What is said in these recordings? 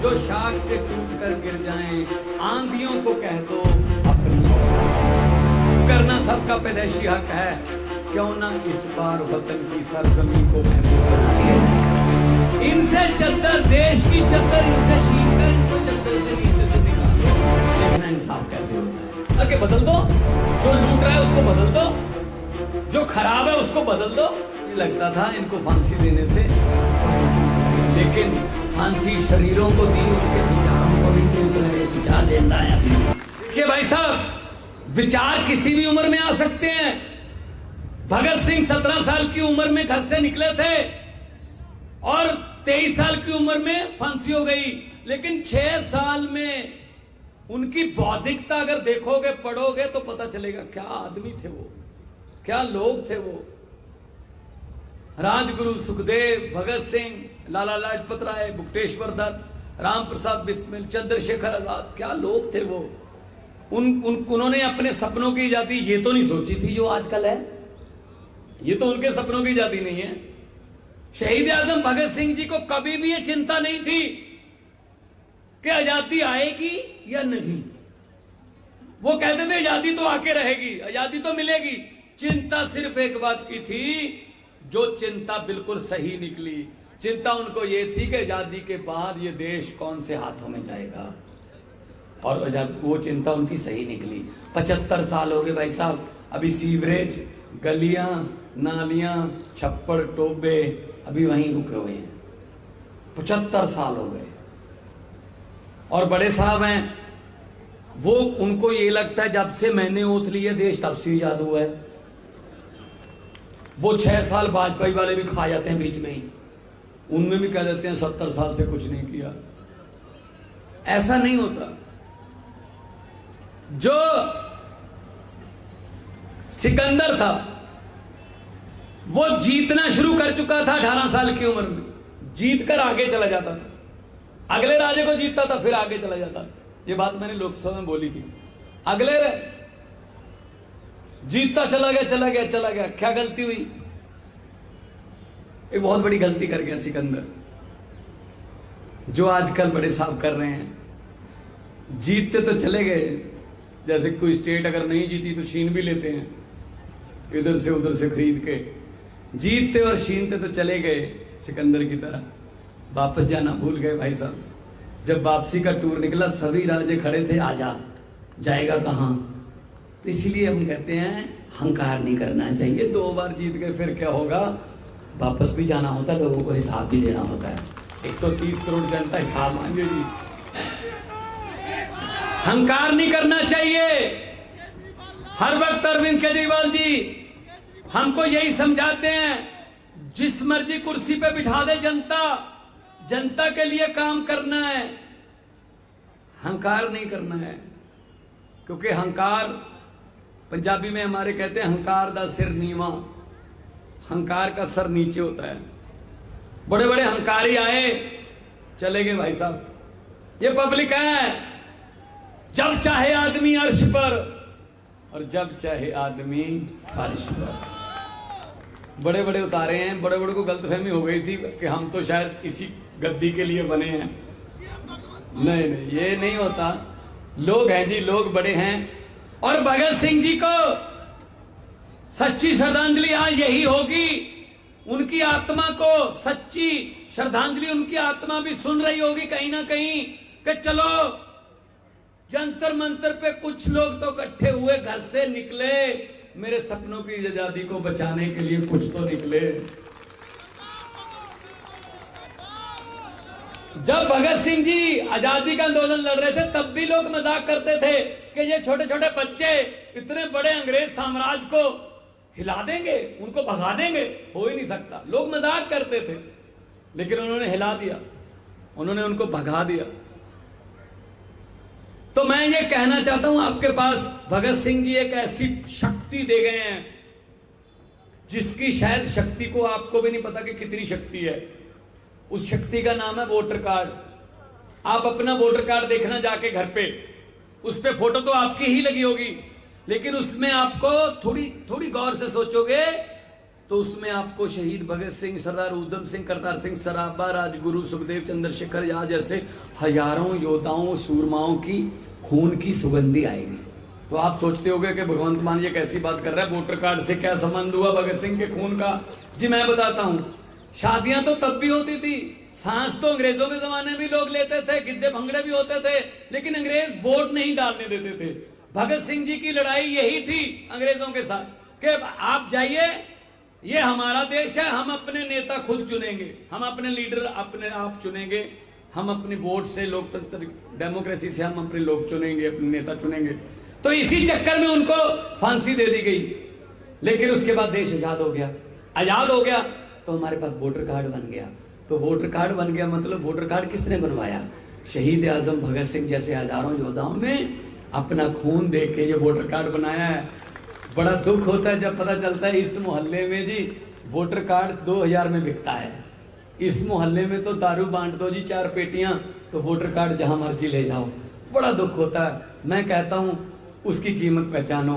जो शाख से टूट कर गिर जाएं, आंधियों को कह दो अपनी करना सबका पैदाइशी हक है, क्यों ना इस बार वतन की सरजमी को महफूज बनाइए। इनसे चद्दर, देश की चद्दर इनसे छीन कर इनको चद्दर से नीचे से निकालो। देखना इंसाफ कैसे होता है। आगे बदल दो, जो लूट रहा है उसको बदल दो, जो खराब है उसको बदल दो। ये लगता था इनको फांसी देने से, लेकिन फांसी शरीरों को दी, उनके विचारों को भी नहीं। विचार देता है कि भाई साहब, विचार किसी भी उम्र में आ सकते हैं। भगत सिंह 17 साल की उम्र में घर से निकले थे और 23 साल की उम्र में फांसी हो गई, लेकिन 6 साल में उनकी बौद्धिकता अगर देखोगे, पढ़ोगे तो पता चलेगा क्या आदमी थे वो, क्या लोग थे वो। राजगुरु, सुखदेव, भगत सिंह, लाला लाजपत राय, बुकटेश्वर दत्त, राम प्रसाद बिस्मिल, चंद्रशेखर आजाद, क्या लोग थे वो। उन्होंने अपने सपनों की आजादी ये तो नहीं सोची थी जो आजकल है, ये तो उनके सपनों की आजादी नहीं है। शहीद आजम भगत सिंह जी को कभी भी ये चिंता नहीं थी कि आजादी आएगी या नहीं। वो कहते थे आजादी तो आके रहेगी, आजादी तो मिलेगी। चिंता सिर्फ एक बात की थी, जो चिंता बिल्कुल सही निकली। चिंता उनको ये थी कि आजादी के बाद ये देश कौन से हाथों में जाएगा, और वो चिंता उनकी सही निकली। 75 साल हो गए भाई साहब, अभी सीवरेज, गलियां, नालियां, छप्पड़, टोबे अभी वहीं रुके हुए हैं। 75 साल हो गए। और बड़े साहब हैं वो, उनको ये लगता है जब से मैंने ओथ लिया देश तब से आजाद हुआ है। वो 6 साल वाजपेयी वाले भी खा जाते हैं बीच में ही, उनमें भी कह देते हैं 70 साल से कुछ नहीं किया। ऐसा नहीं होता। जो सिकंदर था वो जीतना शुरू कर चुका था 18 साल की उम्र में, जीत कर आगे चला जाता था। अगले राजे को जीतता था फिर आगे चला जाता था। ये बात मैंने लोकसभा में बोली थी। अगले जीतता चला गया। क्या गलती हुई? एक बहुत बड़ी गलती कर गया सिकंदर, जो आजकल बड़े साहब कर रहे हैं। जीतते तो चले गए, जैसे कोई स्टेट अगर नहीं जीती तो छीन भी लेते हैं, इधर से उधर से खरीद के। जीतते और छीनते तो चले गए सिकंदर की तरह, वापस जाना भूल गए भाई साहब। जब वापसी का टूर निकला सभी राजे खड़े थे, आजा जाएगा कहां। तो इसीलिए हम कहते हैं हंकार नहीं करना चाहिए। 2 बार जीत गए फिर क्या होगा, वापस भी जाना होता है, लोगों को हिसाब भी देना होता है। 130 करोड़ जनता हिसाब मांगेगी। हंकार नहीं करना चाहिए। हर वक्त अरविंद केजरीवाल जी हमको यही समझाते हैं, जिस मर्जी कुर्सी पे बिठा दे जनता, जनता के लिए काम करना है, हंकार नहीं करना है। क्योंकि हंकार, पंजाबी में हमारे कहते हैं हंकार दा सिर नीवा, हंकार का सर नीचे होता है। बड़े बड़े हंकारी आए चले गए भाई साहब। ये पब्लिक है, जब चाहे आदमी अर्श पर और जब चाहे आदमी फर्श पर। बड़े बड़े उतारे हैं, बड़े बड़े को गलतफहमी हो गई थी कि हम तो शायद इसी गद्दी के लिए बने हैं। नहीं, ये नहीं होता। लोग हैं जी, लोग बड़े हैं। और भगत सिंह जी को सच्ची श्रद्धांजलि आज यही होगी। उनकी आत्मा को सच्ची श्रद्धांजलि, उनकी आत्मा भी सुन रही होगी कहीं ना कहीं कि चलो जंतर मंतर पे कुछ लोग तो इकट्ठे हुए, घर से निकले, मेरे सपनों की आजादी को बचाने के लिए कुछ तो निकले। जब भगत सिंह जी आजादी का आंदोलन लड़ रहे थे तब भी लोग मजाक करते थे कि ये छोटे छोटे बच्चे इतने बड़े अंग्रेज साम्राज्य को हिला देंगे, उनको भगा देंगे। हो ही नहीं सकता। लोग मजाक करते थे, लेकिन उन्होंने हिला दिया, उन्होंने उनको भगा दिया। तो मैं ये कहना चाहता हूं आपके पास, भगत सिंह जी एक ऐसी शक्ति दे गए हैं जिसकी शायद शक्ति को आपको भी नहीं पता कि कितनी शक्ति है। उस शक्ति का नाम है वोटर कार्ड। आप अपना वोटर कार्ड देखना जाके घर पे, उस पे फोटो तो आपकी ही लगी होगी, लेकिन उसमें आपको थोड़ी थोड़ी गौर से सोचोगे तो उसमें आपको शहीद भगत सिंह, सरदार उधम सिंह, करतार सिंह सराभा, राजगुरु सुखदेव, चंद्रशेखर आजाद जैसे हजारों योद्धाओं, सूरमाओं की खून की सुगंधी आएगी। तो आप सोचते होंगे कि भगवंत मान ये कैसी बात कर रहा है, वोटर कार्ड से क्या संबंध हुआ भगत सिंह के खून का? जी मैं बताता हूं, शादियां तो तब भी होती थी, सांस तो अंग्रेजों के जमाने में भी लोग लेते थे, गिद्दे भंगड़े भी होते थे, लेकिन अंग्रेज वोट नहीं डालने देते थे। भगत सिंह जी की लड़ाई यही थी अंग्रेजों के साथ कि आप जाइए, ये हमारा देश है, हम अपने नेता खुद चुनेंगे, हम अपने लीडर अपने आप चुनेंगे, हम अपने वोट से, लोकतंत्र डेमोक्रेसी से हम अपने लोग चुनेंगे, अपने नेता चुनेंगे। तो इसी चक्कर में उनको फांसी दे दी गई। लेकिन उसके बाद देश आजाद हो गया। आजाद हो गया तो हमारे पास वोटर कार्ड बन गया। तो वोटर कार्ड बन गया मतलब वोटर कार्ड किसने बनवाया? शहीद आजम भगत सिंह जैसे हजारों योद्धाओं ने अपना खून दे के ये वोटर कार्ड बनाया है। बड़ा दुख होता है जब पता चलता है इस मोहल्ले में जी वोटर कार्ड 2000 में बिकता है, इस मोहल्ले में तो दारू बांट दो जी 4 पेटियां, तो वोटर कार्ड जहां मर्जी ले जाओ। बड़ा दुख होता है। मैं कहता हूं उसकी कीमत पहचानो,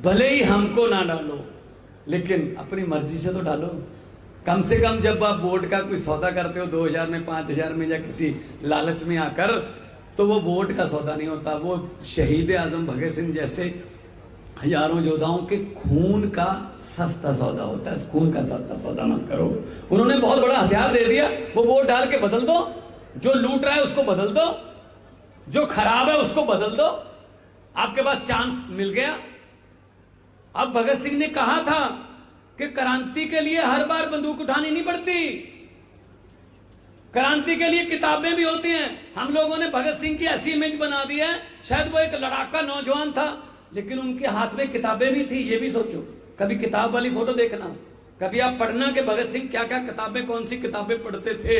भले ही हमको ना डालो लेकिन अपनी मर्जी से तो डालो। कम से कम जब आप वोट का कोई सौदा करते हो 2000 में, 5000 में या किसी लालच में आकर, तो वो वोट का सौदा नहीं होता, वो शहीद आजम भगत सिंह जैसे हजारों योद्धाओं के खून का सस्ता सौदा होता है। खून का सस्ता सौदा मत करो। उन्होंने बहुत बड़ा हथियार दे दिया, वो वोट डाल के बदल दो, जो लूट रहा है उसको बदल दो, जो खराब है उसको बदल दो, आपके पास चांस मिल गया। अब भगत सिंह ने कहा था कि क्रांति के लिए हर बार बंदूक उठानी नहीं पड़ती, क्रांति के लिए किताबें भी होती हैं। हम लोगों ने भगत सिंह की ऐसी इमेज बना दी है, शायद वो एक लड़ाका नौजवान था लेकिन उनके हाथ में किताबें भी थी। ये भी सोचो, कभी किताब वाली फोटो देखना, कभी आप पढ़ना कि भगत सिंह क्या क्या किताबें, कौन सी किताबें पढ़ते थे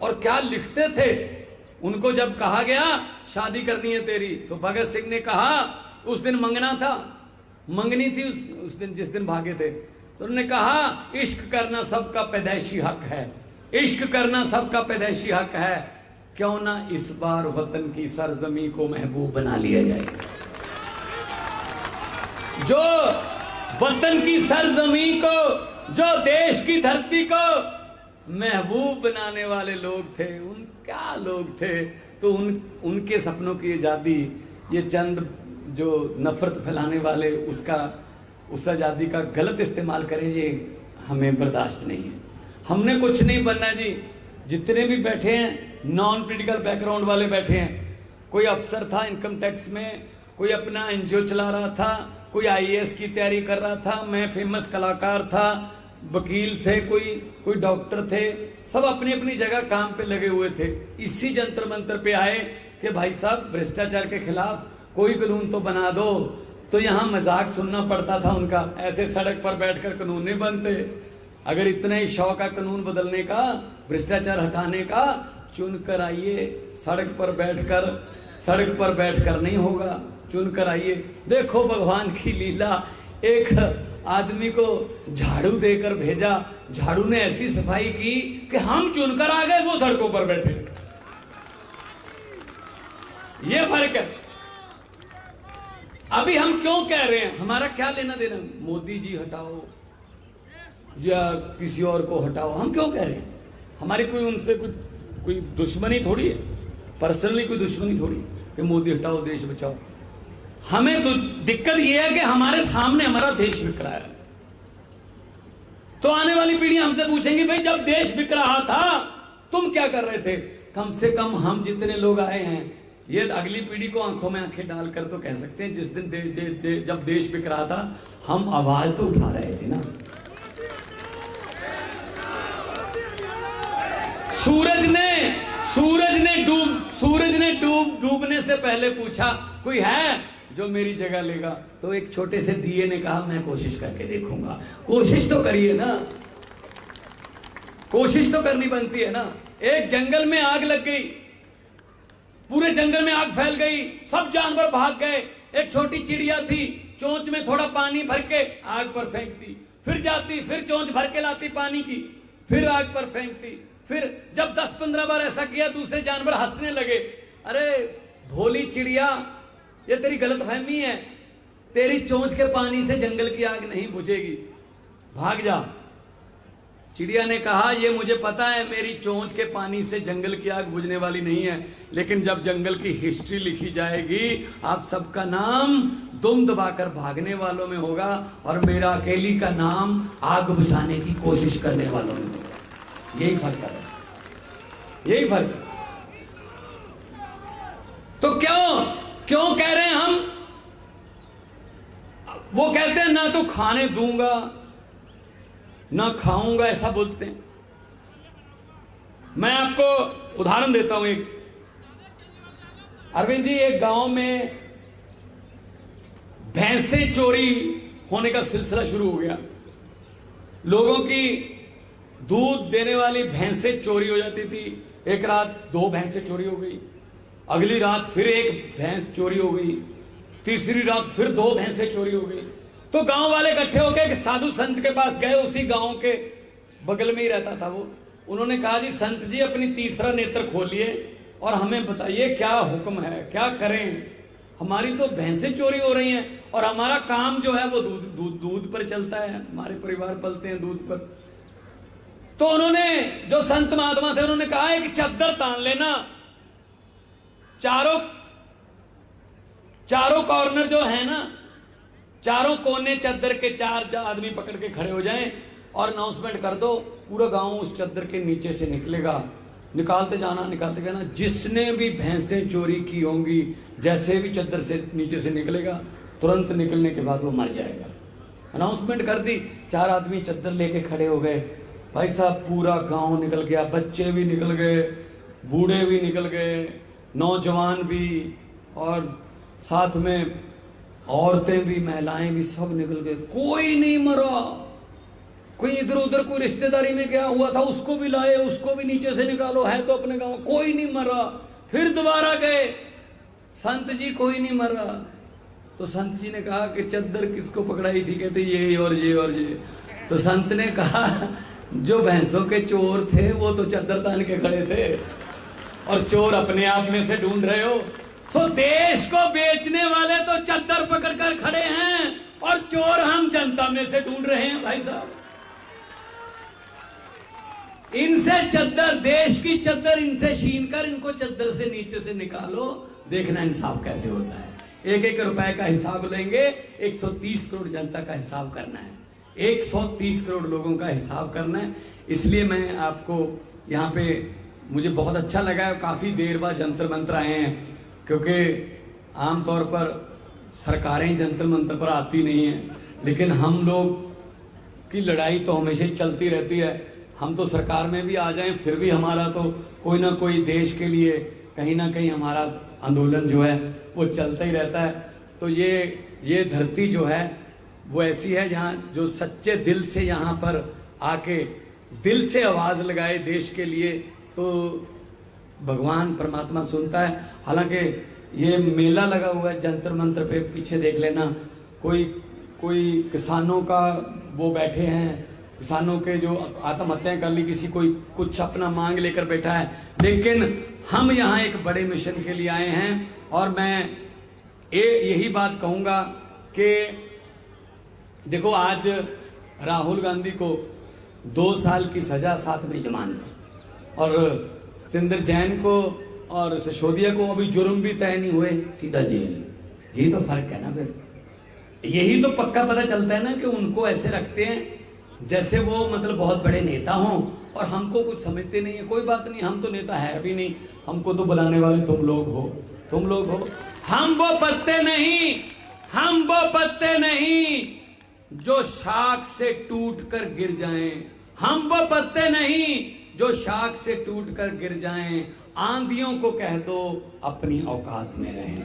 और क्या लिखते थे। उनको जब कहा गया शादी करनी है तेरी, तो भगत सिंह ने कहा, उस दिन मंगना था, मंगनी थी उस दिन जिस दिन भागे थे, तो उन्होंने कहा इश्क करना सबका पैदाइशी हक है, इश्क करना सबका पैदाइशी हक है, क्यों ना इस बार वतन की सरजमी को महबूब बना लिया जाए। जो वतन की सरजमी को, जो देश की धरती को महबूब बनाने वाले लोग थे, उन क्या लोग थे। तो उनके सपनों की आजादी, ये चंद जो नफरत फैलाने वाले उस आजादी का गलत इस्तेमाल करें, ये हमें बर्दाश्त नहीं है। हमने कुछ नहीं बनना जी। जितने भी बैठे हैं नॉन पॉलिटिकल बैकग्राउंड वाले बैठे हैं, कोई अफसर था इनकम टैक्स में, कोई अपना एनजीओ चला रहा था, कोई आईएएस की तैयारी कर रहा था, मैं फेमस कलाकार था, वकील थे, कोई डॉक्टर थे, सब अपनी अपनी जगह काम पे लगे हुए थे। इसी जंतर मंतर पे आए कि भाई साहब भ्रष्टाचार के खिलाफ कोई कानून तो बना दो। तो यहाँ मजाक सुनना पड़ता था उनका, ऐसे सड़क पर बैठकर कानून नहीं बनते। अगर इतना ही शौक है कानून बदलने का, भ्रष्टाचार हटाने का, चुन कर आइए। सड़क पर बैठकर नहीं होगा, चुन कर आइए। देखो भगवान की लीला, एक आदमी को झाड़ू देकर भेजा, झाड़ू ने ऐसी सफाई की कि हम चुनकर आ गए, वो सड़कों पर बैठे। ये फर्क है। अभी हम क्यों कह रहे हैं, हमारा क्या लेना देना, मोदी जी हटाओ या किसी और को हटाओ, हम क्यों कह रहे हैं? हमारी कोई उनसे कोई दुश्मनी थोड़ी है, पर्सनली कोई दुश्मनी थोड़ी है कि मोदी हटाओ देश बचाओ। हमें तो दिक्कत यह है कि हमारे सामने हमारा देश बिक रहा है। तो आने वाली पीढ़ी हमसे पूछेंगी, भाई जब देश बिक रहा था तुम क्या कर रहे थे? कम से कम हम जितने लोग आए हैं, ये अगली पीढ़ी को आंखों में आंखें डालकर तो कह सकते हैं, जिस दिन जब देश बिक रहा था हम आवाज तो उठा रहे थे ना। सूरज ने डूबने से पहले पूछा कोई है जो मेरी जगह लेगा? तो एक छोटे से दिए ने कहा मैं कोशिश करके देखूंगा। कोशिश तो करिए ना, कोशिश तो करनी बनती है ना। एक जंगल में आग लग गई, पूरे जंगल में आग फैल गई, सब जानवर भाग गए। एक छोटी चिड़िया थी, चोंच में थोड़ा पानी भर के आग पर फेंकती, फिर जाती, फिर चोंच भर के लाती पानी की, फिर आग पर फेंकती। फिर जब 10-15 बार ऐसा किया, दूसरे जानवर हंसने लगे। अरे भोली चिड़िया, ये तेरी गलतफहमी है, तेरी चोंच के पानी से जंगल की आग नहीं बुझेगी। भाग जा। चिड़िया ने कहा, ये मुझे पता है मेरी चोंच के पानी से जंगल की आग बुझने वाली नहीं है, लेकिन जब जंगल की हिस्ट्री लिखी जाएगी आप सबका नाम दुम दबाकर भागने वालों में होगा और मेरा अकेली का नाम आग बुझाने की कोशिश करने वालों में होगा। यही फर्क है, यही फर्क है। तो क्यों कह रहे हैं हम? वो कहते हैं ना तो खाने दूंगा ना खाऊंगा, ऐसा बोलते हैं। मैं आपको उदाहरण देता हूं एक। अरविंद जी, एक गांव में भैंसें चोरी होने का सिलसिला शुरू हो गया। लोगों की दूध देने वाली भैंसें चोरी हो जाती थी। एक रात 2 भैंसें चोरी हो गई, अगली रात फिर 1 भैंस चोरी हो गई, तीसरी रात फिर 2 भैंसें चोरी हो गई। तो गांव वाले इकट्ठे होकर एक साधु संत के पास गए, उसी गांव के बगल में ही रहता था वो। उन्होंने कहा, जी संत जी अपनी तीसरा नेत्र खोलिए और हमें बताइए क्या हुक्म है, क्या करें। हमारी तो भैंसें चोरी हो रही हैं और हमारा काम जो है वो दूध पर चलता है, हमारे परिवार पलते हैं दूध पर। तो उन्होंने, जो संत महात्मा थे, उन्होंने कहा एक चद्दर तान लेना, चारों कॉर्नर जो है ना, चारों कोने चद्दर के 4 आदमी पकड़ के खड़े हो जाएं और अनाउंसमेंट कर दो, पूरा गांव उस चद्दर के नीचे से निकलेगा। निकालते जाना, निकालते जाना, जिसने भी भैंसें चोरी की होंगी, जैसे भी चद्दर से नीचे से निकलेगा, तुरंत निकलने के बाद वो मर जाएगा। अनाउंसमेंट कर दी, 4 आदमी चद्दर लेके खड़े हो गए। भाई साहब, पूरा गांव निकल गया, बच्चे भी निकल गए, बूढ़े भी निकल गए, नौजवान भी, और साथ में औरतें भी, महिलाएं भी, सब निकल गए। कोई नहीं मरा। कोई इधर उधर कोई रिश्तेदारी में क्या हुआ था उसको भी लाए, उसको भी नीचे से निकालो, है तो अपने गांव। कोई नहीं मरा। फिर दोबारा गए, संत जी कोई नहीं मरा। तो संत जी ने कहा कि चद्दर किसको पकड़ाई थी? कहते ये और ये और ये। तो संत ने कहा, जो भैंसों के चोर थे वो तो चद्दर तान के खड़े थे और चोर अपने आप में से ढूंढ रहे हो। तो देश को बेचने वाले तो चद्दर पकड़कर खड़े हैं और चोर हम जनता में से ढूंढ रहे हैं। भाई साहब, इनसे चद्दर, देश की चद्दर इनसे छीन कर इनको चद्दर से नीचे से निकालो, देखना इंसाफ कैसे होता है। 1-1 रुपए का हिसाब लेंगे, 130 करोड़ जनता का हिसाब करना है, 130 करोड़ लोगों का हिसाब करना है। इसलिए मैं आपको यहाँ पे, मुझे बहुत अच्छा लगा, काफी देर बाद जंतर मंत्र आए हैं, क्योंकि आमतौर पर सरकारें जंतर मंत्र पर आती नहीं हैं, लेकिन हम लोग की लड़ाई तो हमेशा चलती रहती है। हम तो सरकार में भी आ जाएं, फिर भी हमारा तो कोई ना कोई देश के लिए कहीं ना कहीं हमारा आंदोलन जो है वो चलता ही रहता है। तो ये धरती जो है वो ऐसी है जहाँ जो सच्चे दिल से यहाँ पर आके दिल से आवाज़ लगाए देश के लिए, तो भगवान परमात्मा सुनता है। हालांकि ये मेला लगा हुआ है जंतर मंत्र पे, पीछे देख लेना, कोई किसानों का वो बैठे हैं, किसानों के जो आत्महत्याएं कर ली, किसी कोई कुछ अपना मांग लेकर बैठा है। लेकिन हम यहाँ एक बड़े मिशन के लिए आए हैं और मैं यही बात कहूँगा कि देखो, आज राहुल गांधी को 2 साल की सजा, साथ में जमानत, और सत्येंद्र जैन को और सिसोदिया को अभी जुर्म भी तय नहीं हुए, सीधा जेल। यही तो फर्क है ना। फिर यही तो पक्का पता चलता है ना कि उनको ऐसे रखते हैं जैसे वो मतलब बहुत बड़े नेता हों, और हमको कुछ समझते नहीं है। कोई बात नहीं, हम तो नेता है भी नहीं, हमको तो बुलाने वाले तुम लोग हो। हम वो पत्ते नहीं जो शाख से टूटकर गिर जाएं। हम वो पत्ते नहीं जो शाख से टूटकर गिर जाएं। आंधियों को कह दो अपनी औकात में रहें।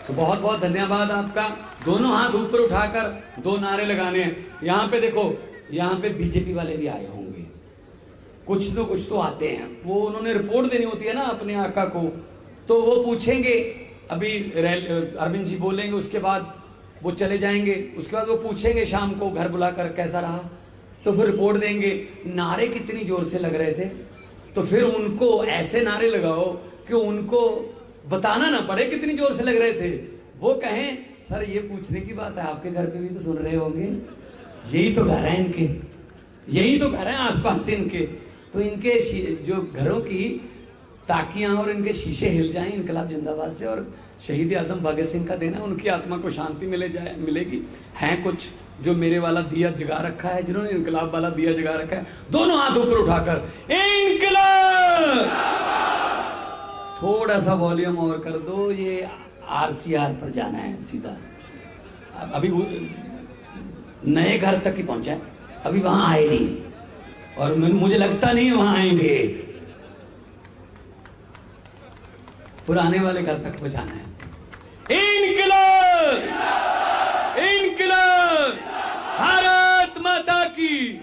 तो बहुत बहुत धन्यवाद आपका। दोनों हाथ ऊपर उठाकर 2 नारे लगाने हैं। यहाँ पे देखो, यहाँ पे बीजेपी वाले भी आए होंगे, कुछ न कुछ तो आते हैं। वो उन्होंने रिपोर्ट देनी होती है ना अपने आका को, तो वो पूछेंगे। अभी अरविंद जी बोलेंगे, उसके बाद वो चले जाएंगे, उसके बाद वो पूछेंगे शाम को घर बुलाकर कैसा रहा, तो फिर रिपोर्ट देंगे नारे कितनी जोर से लग रहे थे। तो फिर उनको ऐसे नारे लगाओ कि उनको बताना ना पड़े कितनी जोर से लग रहे थे। वो कहें सर ये पूछने की बात है, आपके घर पे भी तो सुन रहे होंगे, यही तो घर है इनके, यही तो घर है आसपास इनके। तो इनके जो घरों की ताकियां और इनके शीशे हिल जाएं इनकलाब जिंदाबाद से, और शहीद आजम भगत सिंह का देना, उनकी आत्मा को शांति मिलेगी। हैं कुछ जो मेरे वाला दिया जगा रखा है, जिन्होंने इनकलाब वाला दिया जगा रखा है, दोनों हाथ ऊपर उठाकर इनकलाब। थोड़ा सा वॉल्यूम और कर दो, ये आरसीआर पर जाना है सीधा। अभी नए घर तक ही पहुंचा है, अभी वहां आए नहीं, और मुझे लगता नहीं वहां आएंगे, पुराने वाले घर तक पहुंचाना है। इनकलाब, इनकलाब, भारत माता की।